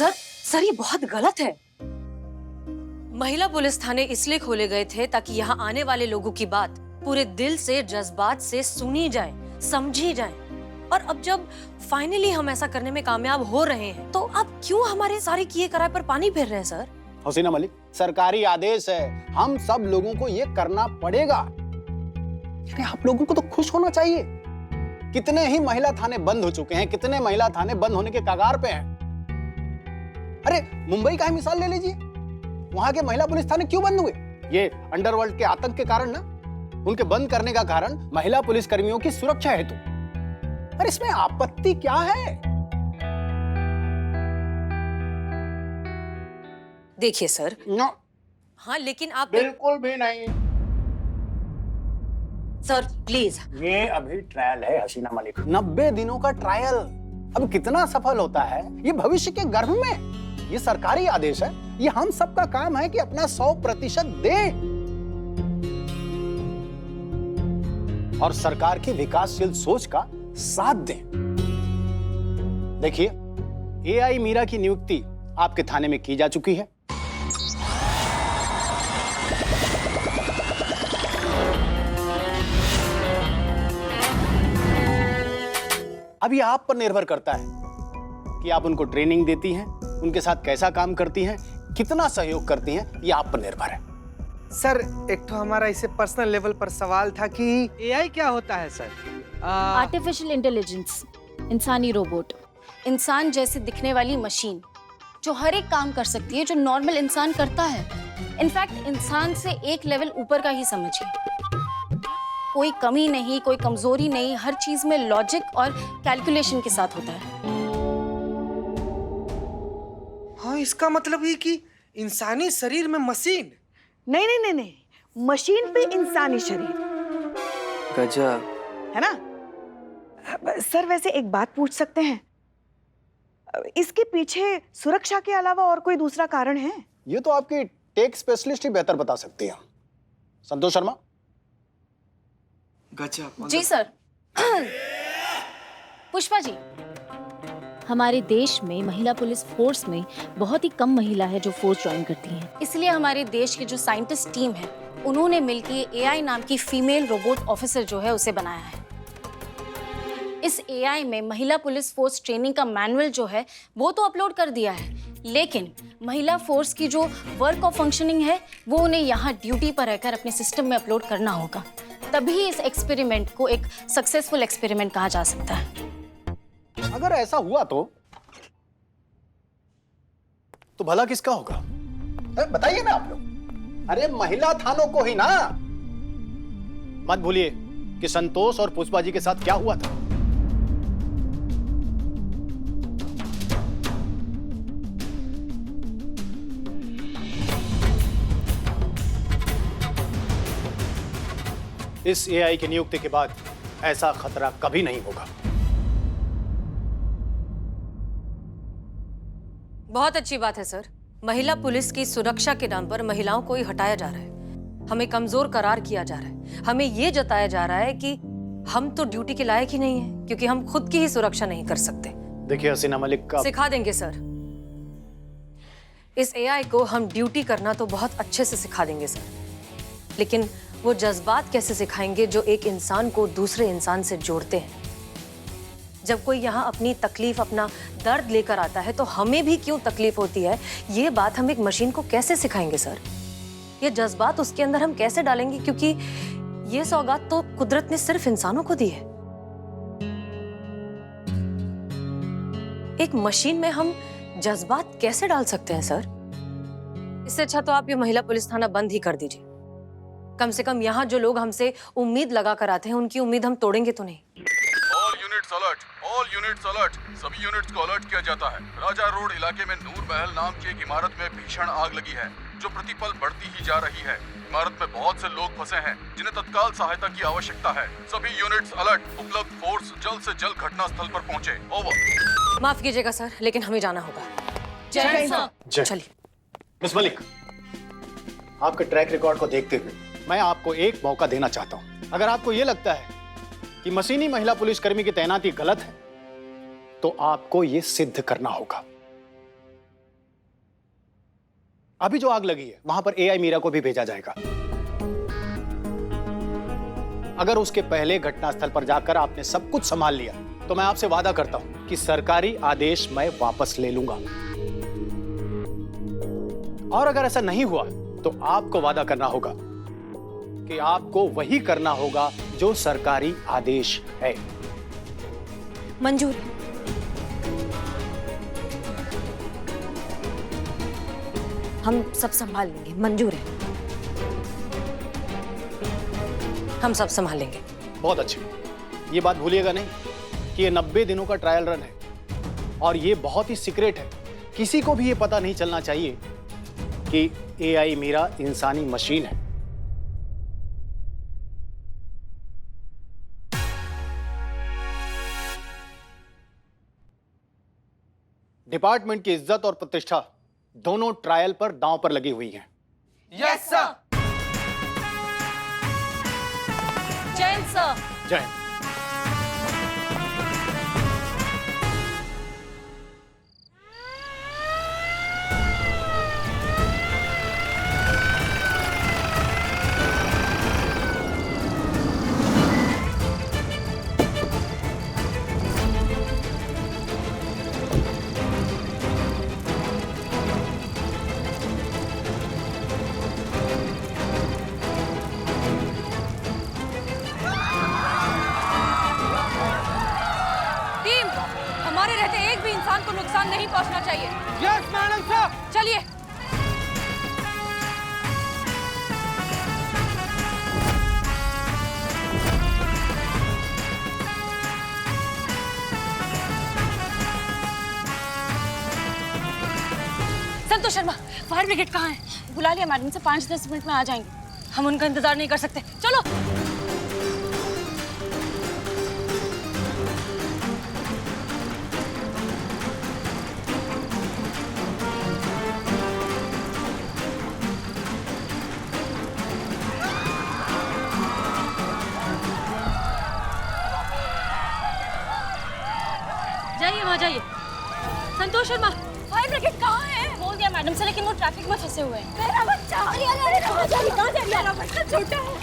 Sir ये बहुत गलत है। महिला पुलिस थाने इसलिए खोले गए थे ताकि यहाँ आने वाले लोगों की बात पूरे दिल से, जज्बात से सुनी जाए, समझी जाए। और अब जब फाइनली हम ऐसा करने में कामयाब हो रहे हैं, तो अब क्यों हमारे सारे किए कराए पर पानी फेर रहे हैं सर? हसीना मलिक, सरकारी आदेश है, हम सब लोगों को ये करना पड़ेगा। आप लोगों को तो खुश होना चाहिए। कितने ही महिला थाने बंद हो चुके हैं, कितने महिला थाने बंद होने के कगार पे हैं। अरे मुंबई का ही मिसाल ले लीजिए, वहां के महिला पुलिस थाने क्यों बंद हुए? ये अंडरवर्ल्ड के आतंक के कारण ना। उनके बंद करने का कारण महिला पुलिस कर्मियों की सुरक्षा हेतु। पर इसमें आपत्ति क्या है? देखिए सर, नो, हाँ लेकिन आप बिल्कुल भी नहीं। Sir please. ये अभी ट्रायल है हसीना मलिक, 90 दिनों का ट्रायल। अब कितना सफल होता है ये भविष्य के गर्भ में। ये सरकारी आदेश है, ये हम सबका काम है कि अपना 100% दें और सरकार की विकासशील सोच का साथ दें। देखिए, एआई मीरा की नियुक्ति आपके थाने में की जा चुकी है। अब ये आप पर निर्भर करता है कि आप उनको ट्रेनिंग देती हैं, उनके साथ कैसा काम करती हैं, कितना सहयोग करती हैं, ये आप पर निर्भर है। सर एक तो हमारा इसे पर्सनल लेवल पर सवाल था कि एआई क्या होता है सर? आर्टिफिशियल इंटेलिजेंस, इंसानी रोबोट, इंसान जैसे दिखने वाली मशीन जो हर एक काम कर सकती है जो नॉर्मल इंसान करता है। इनफैक्ट इंसान से एक लेवल ऊपर का ही समझिए। कोई कमी नहीं, कोई कमजोरी नहीं, हर चीज में लॉजिक और कैलकुलेशन के साथ होता है। हाँ, इसका मतलब ये कि इंसानी शरीर में मशीन? नहीं नहीं नहीं नहीं, मशीन पे इंसानी शरीर। गजब है ना? सर वैसे एक बात पूछ सकते हैं, इसके पीछे सुरक्षा के अलावा और कोई दूसरा कारण है? ये तो आपकी टेक स्पेशलिस्ट ही बेहतर बता सकती है। संतोष शर्मा। गजब। जी सर। पुष्पा जी, हमारे देश में महिला पुलिस फोर्स में बहुत ही कम महिला है जो फोर्स ज्वाइन करती हैं। इसलिए हमारे देश के जो साइंटिस्ट टीम है उन्होंने मिलकर एआई नाम की फीमेल रोबोट ऑफिसर जो है उसे बनाया है। इस एआई में महिला पुलिस फोर्स ट्रेनिंग का मैनुअल जो है वो तो अपलोड कर दिया है, लेकिन महिला फोर्स की जो वर्क और फंक्शनिंग है वो उन्हें यहाँ ड्यूटी पर रहकर अपने सिस्टम में अपलोड करना होगा। तभी इस एक्सपेरिमेंट को एक सक्सेसफुल एक्सपेरिमेंट कहा जा सकता है। अगर ऐसा हुआ तो भला किसका होगा? बताइए ना आप लोग। अरे महिला थानों को ही ना। मत भूलिए कि संतोष और पुष्पा जी के साथ क्या हुआ था। इस एआई की नियुक्ति के बाद ऐसा खतरा कभी नहीं होगा। बहुत अच्छी बात है सर। महिला पुलिस की सुरक्षा के नाम पर महिलाओं को ही हटाया जा रहा है, हमें कमजोर करार किया जा रहा है, हमें ये जताया जा रहा है कि हम तो ड्यूटी के लायक ही नहीं है क्योंकि हम खुद की ही सुरक्षा नहीं कर सकते। देखिए हसीना मलिक का सिखा देंगे सर। इस एआई को हम ड्यूटी करना तो बहुत अच्छे से सिखा देंगे सर, लेकिन वो जज्बात कैसे सिखाएंगे जो एक इंसान को दूसरे इंसान से जोड़ते हैं। जब कोई यहाँ अपनी तकलीफ, अपना दर्द लेकर आता है तो हमें भी क्यों तकलीफ होती है, ये बात हम एक मशीन को कैसे सिखाएंगे सर? ये जज्बात उसके अंदर हम कैसे डालेंगे, क्योंकि ये सौगात तो कुदरत ने सिर्फ इंसानों को दी है। एक मशीन में हम जज्बात कैसे डाल सकते हैं सर? इससे अच्छा तो आप ये महिला पुलिस थाना बंद ही कर दीजिए। कम से कम यहाँ जो लोग हमसे उम्मीद लगा कर आते हैं उनकी उम्मीद हम तोड़ेंगे तो नहीं। ऑल यूनिट्स अलर्ट, सभी यूनिट्स को अलर्ट किया जाता है। राजा रोड इलाके में नूर महल नाम की एक इमारत में भीषण आग लगी है जो प्रतिपल बढ़ती ही जा रही है। इमारत में बहुत से लोग फंसे हैं जिन्हें तत्काल सहायता की आवश्यकता है। सभी यूनिट्स अलर्ट, उपलब्ध फोर्स जल्द से जल्द घटना स्थल पर पहुंचे। ओवर। माफ कीजिएगा सर, लेकिन हमें जाना होगा। जय सर। चलिए। मिस मलिक, आपके ट्रैक रिकॉर्ड को देखते हुए मैं आपको एक मौका देना चाहता हूं। अगर आपको यह लगता है कि मशीनी महिला पुलिसकर्मी की तैनाती गलत है तो आपको यह सिद्ध करना होगा। अभी जो आग लगी है वहां पर एआई मीरा को भी भेजा जाएगा। अगर उसके पहले घटनास्थल पर जाकर आपने सब कुछ संभाल लिया तो मैं आपसे वादा करता हूं कि सरकारी आदेश मैं वापस ले लूंगा। और अगर ऐसा नहीं हुआ तो आपको वादा करना होगा कि आपको वही करना होगा जो सरकारी आदेश है। मंजूर है। हम सब संभाल लेंगे, मंजूर है। हम सब संभाल लेंगे। बहुत अच्छी। ये बात भूलिएगा नहीं कि ये 90 दिनों का ट्रायल रन है और ये बहुत ही सीक्रेट है। किसी को भी ये पता नहीं चलना चाहिए कि एआई मीरा इंसानी मशीन है। डिपार्टमेंट की इज्जत और प्रतिष्ठा दोनों ट्रायल पर दांव पर लगी हुई हैं। Yes sir. जैन सर। जय हिंद। टीम, हमारे रहते एक भी इंसान को नुकसान नहीं पहुंचना चाहिए। Yes madam sir. चलिए। संतोष शर्मा, फायर ब्रिगेड कहाँ है? बुला लिया मैडम से, 5-10 मिनट में आ जाएंगे। हम उनका इंतजार नहीं कर सकते, चलो। जाइए, वहां जाइए। संतोष शर्मा, फायर ब्रिगेड कहाँ है? बोल दिया मैडम से, लेकिन वो ट्रैफिक में फंसे हुए हैं। मेरा बच्चा! अरे कहाँ जा रही? मेरा बच्चा छोटा है।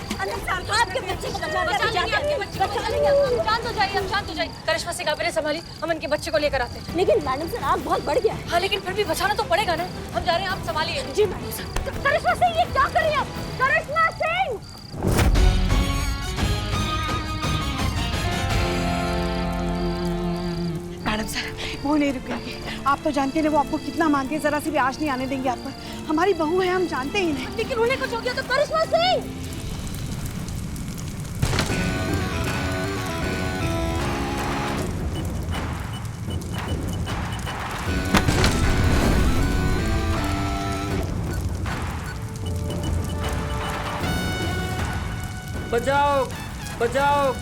आपके बच्चे को बचा लेंगे, आपके बच्चे को बचा लेंगे। शांत हो जाइए, अब शांत हो जाइए। करिश्मा सिंह, आपने संभाली, हम उनके बच्चे को लेकर आते हैं। लेकिन मैडम सर आग बहुत बढ़ गया है। हाँ, लेकिन फिर भी बचाना तो पड़ेगा ना। हम जा रहे हैं, आप संभालिए। जी मैडम सर। करिश्मा सिंह, ये क्या कर रही हैं आप? करिश्मा सिंह! मैडम सर, वो नहीं रुकेंगे। आप तो जानते हैं वो आपको कितना मानती है, जरा सी भी आँच नहीं आने देंगे आप पर। हमारी बहू है, हम जानते ही नहीं। लेकिन उन्हें कुछ हो गया तो करिश्मा सिंह! बचाओ बचाओ।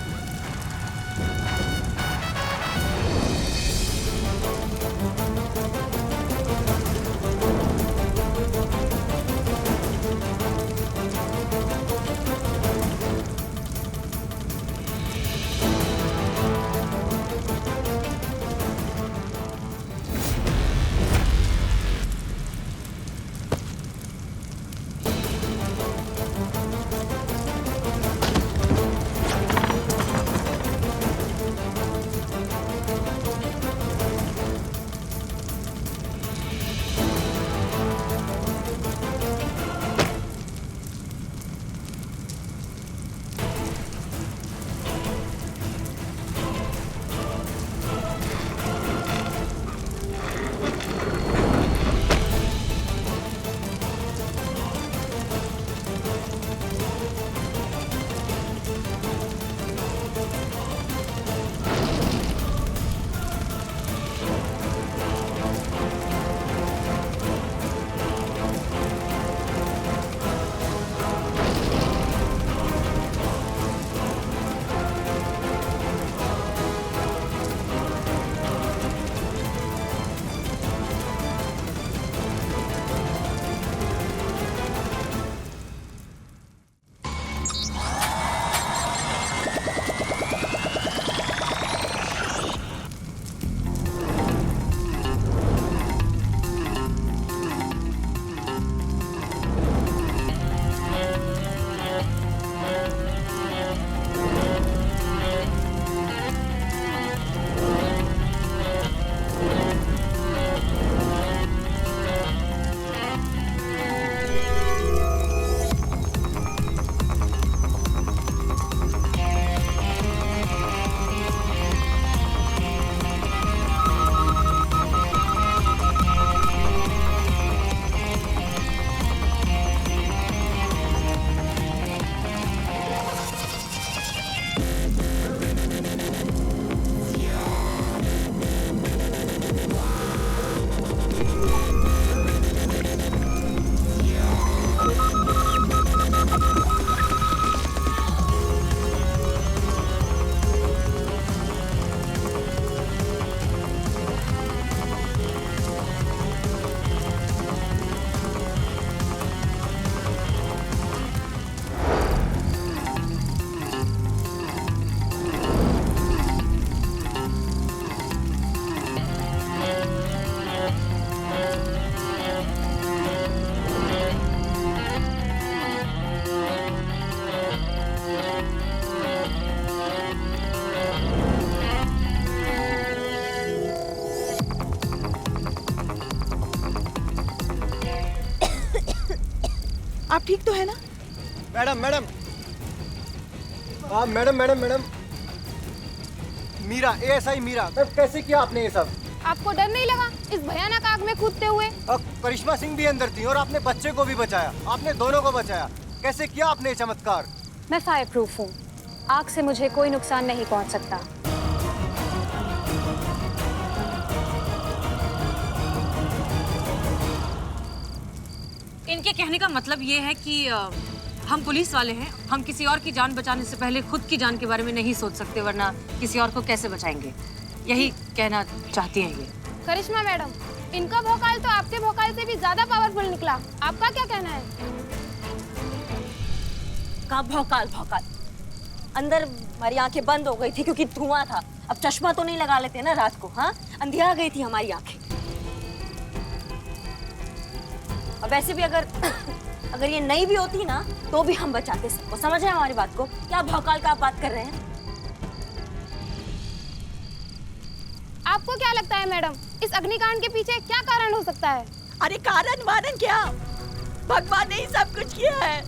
आप ठीक तो है ना? मैडम मैडम, हाँ madam madam madam, Meera, ASI Meera, ma'am कैसे किया आपने ये सब? आपको डर नहीं लगा इस भयानक आग में कूदते हुए? और करिश्मा सिंह भी अंदर थी और आपने बच्चे को भी बचाया, आपने दोनों को बचाया। कैसे किया आपने ये चमत्कार? मैं फायर प्रूफ हूँ, आग से मुझे कोई नुकसान नहीं पहुँच सकता। इनके कहने का मतलब ये है कि हम पुलिस वाले हैं, हम किसी और की जान बचाने से पहले खुद की जान के बारे में नहीं सोच सकते, वरना किसी और को कैसे बचाएंगे, यही कहना चाहती हैं ये। करिश्मा मैडम, इनका भौकाल तो आपके भौकाल से भी ज्यादा पावरफुल निकला, आपका क्या कहना है? का भौकाल भौकाल, अंदर हमारी आंखें बंद हो गई थी क्योंकि धुआं था। अब चश्मा तो नहीं लगा लेते ना रात को, हाँ? अंधिया गई थी हमारी आंखें। और वैसे भी अगर ये नहीं भी होती ना तो भी हम बचाते सबको। समझ रहे हैं हमारी बात को? क्या भौकाल का आप बात कर रहे हैं? आपको क्या लगता है मैडम, इस अग्निकांड के पीछे क्या कारण हो सकता है? अरे कारण वारण क्या, भगवान ने ही सब कुछ किया है।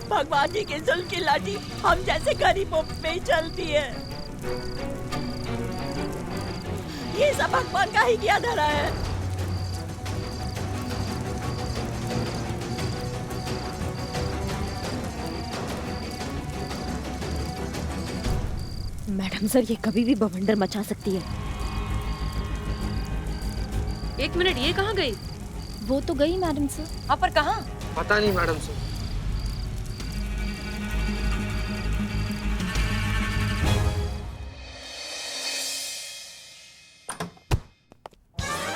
भगवान जी के जुल्म की लाठी हम जैसे गरीबों पे ही चलती है। ये सब भगवान का ही किया धरा है। मैडम सर, ये कभी भी बवंडर मचा सकती है। एक मिनट, ये कहाँ गई? वो तो गई मैडम सर। हाँ, पर कहाँ? पता नहीं मैडम सर।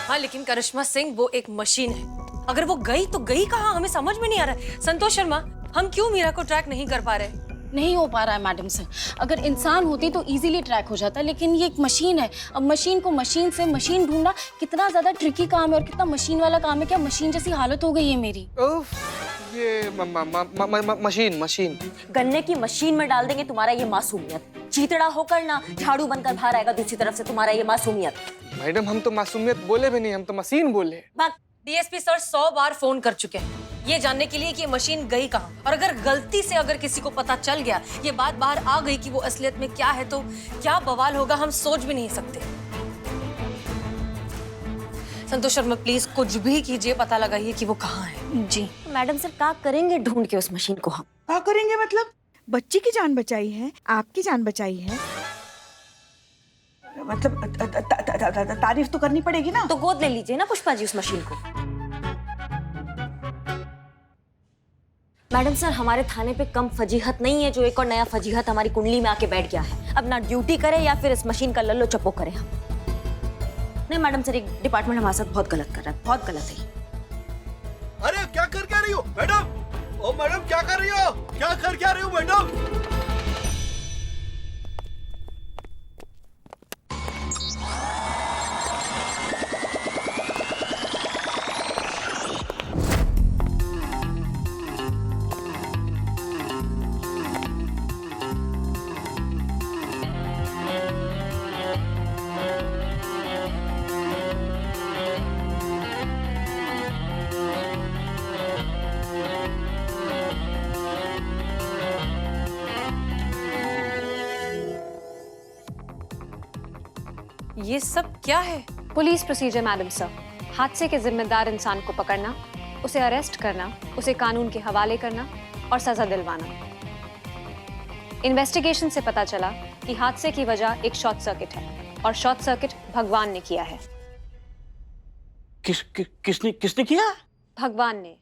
हाँ, लेकिन करिश्मा सिंह वो एक मशीन है, अगर वो गई तो गई कहाँ, हमें समझ में नहीं आ रहा है। संतोष शर्मा, हम क्यों मीरा को ट्रैक नहीं कर पा रहे? नहीं हो पा रहा है मैडम सर। अगर इंसान होती तो इजीली ट्रैक हो जाता, लेकिन ये एक मशीन है। अब मशीन को मशीन से मशीन ढूंढना कितना ज्यादा ट्रिकी काम है और कितना मशीन वाला काम है। क्या मशीन जैसी हालत हो गई है मेरी। उफ, ये मशीन गन्ने की मशीन में डाल देंगे तुम्हारा ये मासूमियत। चीतड़ा होकर ना झाड़ू बनकर बाहर आएगा दूसरी तरफ से तुम्हारा ये मासूमियत। मैडम, हम तो मासूमियत बोले भी नहीं, हम तो मशीन बोले। डीएसपी सर 100 बार फोन कर चुके हैं ये जानने के लिए कि ये मशीन गई कहाँ, और अगर गलती से अगर किसी को पता चल गया, ये बात बाहर आ गई कि वो असलियत में क्या है, तो क्या बवाल होगा हम सोच भी नहीं सकते। संतोष शर्मा, प्लीज कुछ भी कीजिए, पता लगाइए कि वो कहाँ है। जी मैडम सर, क्या करेंगे ढूंढ के उस मशीन को हम? क्या करेंगे मतलब? बच्ची की जान बचाई है, आपकी जान बचाई है, मतलब तारीफ तो करनी पड़ेगी ना। तो गोद ले लीजिए ना पुष्पा जी उस मशीन को। मैडम सर, हमारे थाने पे कम फजीहत नहीं है जो एक और नया फजीहत हमारी कुंडली में आके बैठ गया है। अब ना ड्यूटी करे या फिर इस मशीन का लल्लो चप्पो करे हम। नहीं मैडम सर, एक डिपार्टमेंट हमारे साथ बहुत गलत कर रहा है, बहुत गलत है। अरे क्या कर क्या रही हो मैडम? ओ मैडम, क्या कर रही हो? क्या कर क्या रही हो मैडम? ये सब क्या है? Police procedure madam sir. हादसे के जिम्मेदार इंसान को पकड़ना, उसे अरेस्ट करना, उसे कानून के हवाले करना और सजा दिलवाना। इन्वेस्टिगेशन से पता चला कि हादसे की वजह एक शॉर्ट सर्किट है और शॉर्ट सर्किट भगवान ने किया है। किसने किया? भगवान ने।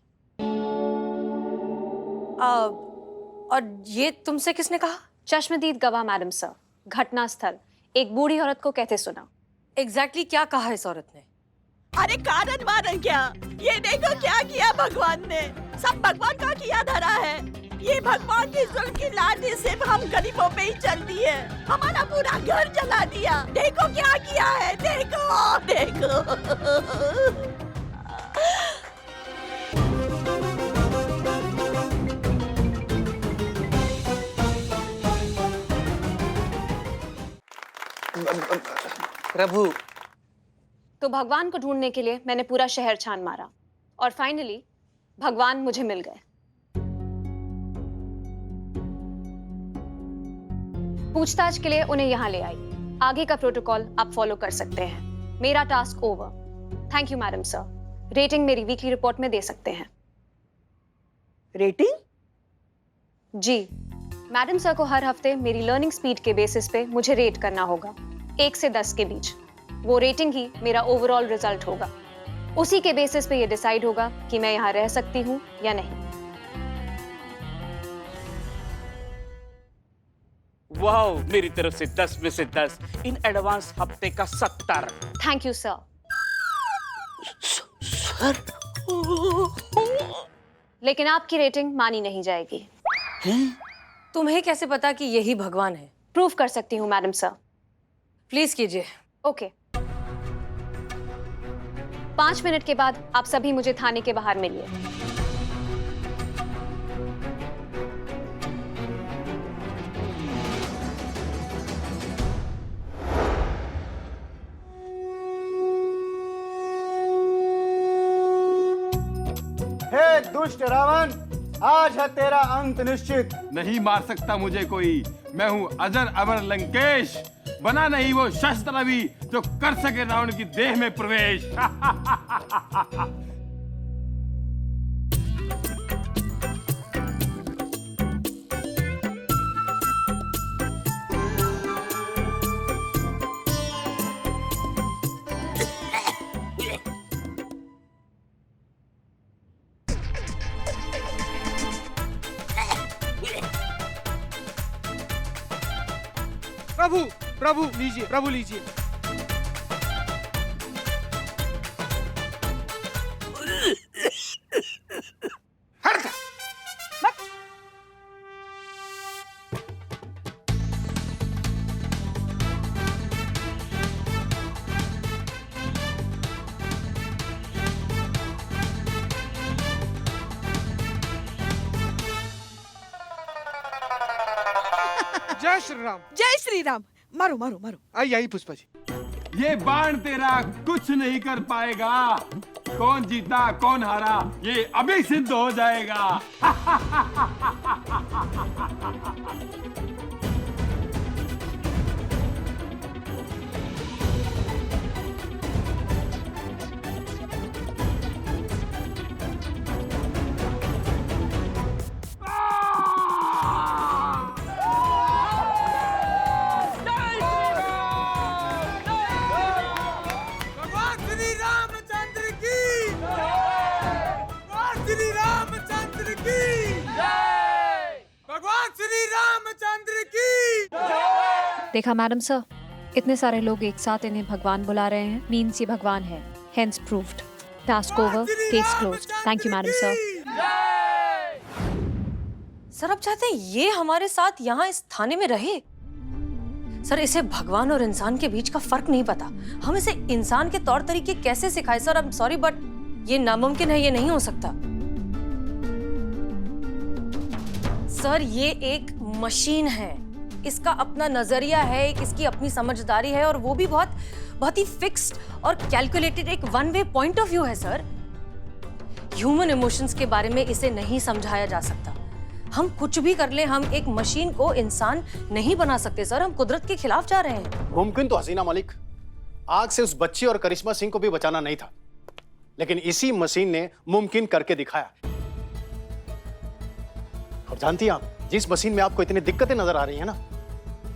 और ये तुमसे किसने कहा? चश्मदीद गवाह मैडम सर, घटना स्थल एक बूढ़ी औरत को कहते सुना। एग्जैक्टली क्या कहा इस औरत ने? अरे कारण वारण क्या, ये देखो क्या किया भगवान ने। सब भगवान का किया धरा है। ये भगवान की जुल्म की लाठी सिर्फ हम गरीबों पे ही चलती है। हमारा पूरा घर जला दिया। देखो क्या किया है, देखो देखो। प्रभु, तो भगवान को ढूंढने के लिए मैंने पूरा शहर छान मारा और फाइनली भगवान मुझे मिल गए। पूछताछ के लिए उन्हें यहां ले आई। आगे का प्रोटोकॉल आप फॉलो कर सकते हैं। मेरा task over. Thank you madam sir. Rating मेरी वीकली रिपोर्ट में दे सकते हैं। रेटिंग? जी, मैडम सर को हर हफ्ते मेरी लर्निंग स्पीड के बेसिस पे मुझे रेट करना होगा, 1 से 10 के बीच। वो रेटिंग ही मेरा ओवरऑल रिजल्ट होगा। उसी के बेसिस पे ये डिसाइड होगा कि मैं यहाँ रह सकती हूँ या नहीं। वाओ, मेरी तरफ से 10 में से 10। इन एडवांस हफ्ते का 70। Thank you sir. सर, लेकिन आपकी रेटिंग मानी नहीं जाएगी। तुम्हें कैसे पता कि यही भगवान है? प्रूव कर सकती हूँ मैडम सर। प्लीज कीजिए। ओके। 5 मिनट के बाद आप सभी मुझे थाने के बाहर मिलिए। हे दुष्ट रावण, आज है तेरा अंत निश्चित। नहीं मार सकता मुझे कोई। मैं हूँ अजर अमर लंकेश। बना नहीं वो शस्त्र अभी जो कर सके रावण की देह में प्रवेश। प्रभु प्रभु लीजिए, प्रभु लीजिए। हट। जय श्री राम। जय श्री राम। मारो मारो मारो। आई आई पुष्पा जी। ये बाण तेरा कुछ नहीं कर पाएगा। कौन जीता कौन हारा ये अभी सिद्ध हो जाएगा। देखा मैडम सर, इतने सारे लोग एक साथ इन्हें भगवान बुला रहे हैं, मीन्स ये भगवान है। Hence proved. Task over, case closed. Thank you madam sir. Sir आप चाहते हैं ये हमारे साथ यहाँ इस थाने में रहे? सर इसे भगवान और इंसान के बीच का फर्क नहीं पता। हम इसे इंसान के तौर तरीके कैसे सिखाए? Sir I am sorry but ये नामुमकिन है, ये नहीं हो सकता। सर ये एक मशीन है, इसका अपना नजरिया है, इसकी अपनी समझदारी है और वो भी बहुत ही फिक्स्ड और कैलकुलेटेड एक one way point of view है। सर ह्यूमन इमोशंस के बारे में इसे नहीं समझाया जा सकता। हम कुछ भी कर ले, हम एक मशीन को इंसान नहीं बना सकते। सर हम कुदरत के खिलाफ जा रहे हैं। मुमकिन तो हसीना मलिक आग से उस बच्ची और करिश्मा सिंह को भी बचाना नहीं था, लेकिन इसी मशीन ने मुमकिन करके दिखाया। अब जानती हैं आप, जिस मशीन में आपको इतनी दिक्कतें नजर आ रही हैं ना,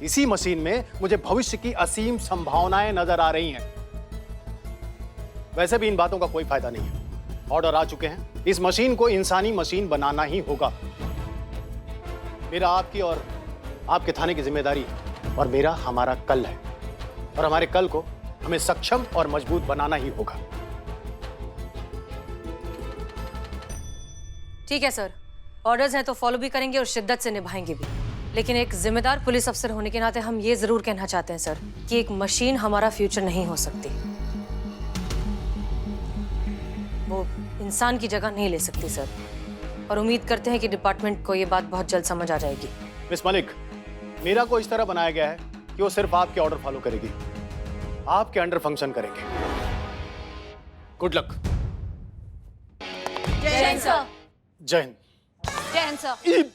इसी मशीन में मुझे भविष्य की असीम संभावनाएं नजर आ रही हैं। वैसे भी इन बातों का कोई फायदा नहीं है। ऑर्डर आ चुके हैं, इस मशीन को इंसानी मशीन बनाना ही होगा। मेरा आपकी और आपके थाने की जिम्मेदारी और मेरा हमारा कल है, और हमारे कल को हमें सक्षम और मजबूत बनाना ही होगा। ठीक है सर, ऑर्डर्स हैं तो फॉलो भी करेंगे और शिद्दत से निभाएंगे भी। लेकिन एक जिम्मेदार पुलिस अफसर होने के नाते हम ये जरूर कहना चाहते हैं सर कि एक मशीन हमारा फ्यूचर नहीं हो सकती। वो इंसान की जगह नहीं ले सकती सर, और उम्मीद करते हैं कि डिपार्टमेंट को ये बात बहुत जल्द समझ आ जाएगी। मिस मलिक, मीरा को इस तरह बनाया गया है कि वो सिर्फ आपके ऑर्डर फॉलो करेगी, आपके अंडर फंक्शन करेंगे। Good luck. जय सर। जय हिंद। जय हिंद सर।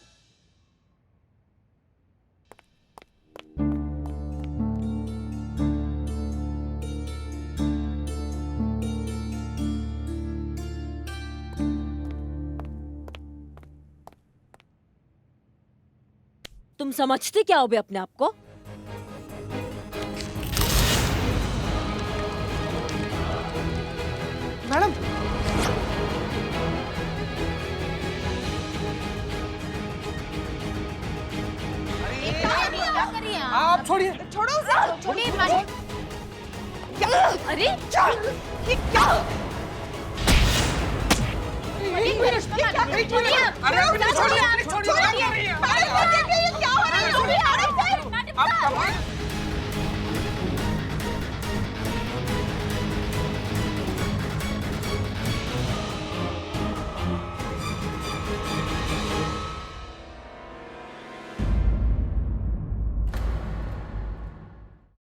तुम समझते क्या हो बे अपने आप को? मैडम आप छोड़िए। छोड़ो उसे, छोड़िए मैडम। अरे ये क्या? छोड़िए। अरे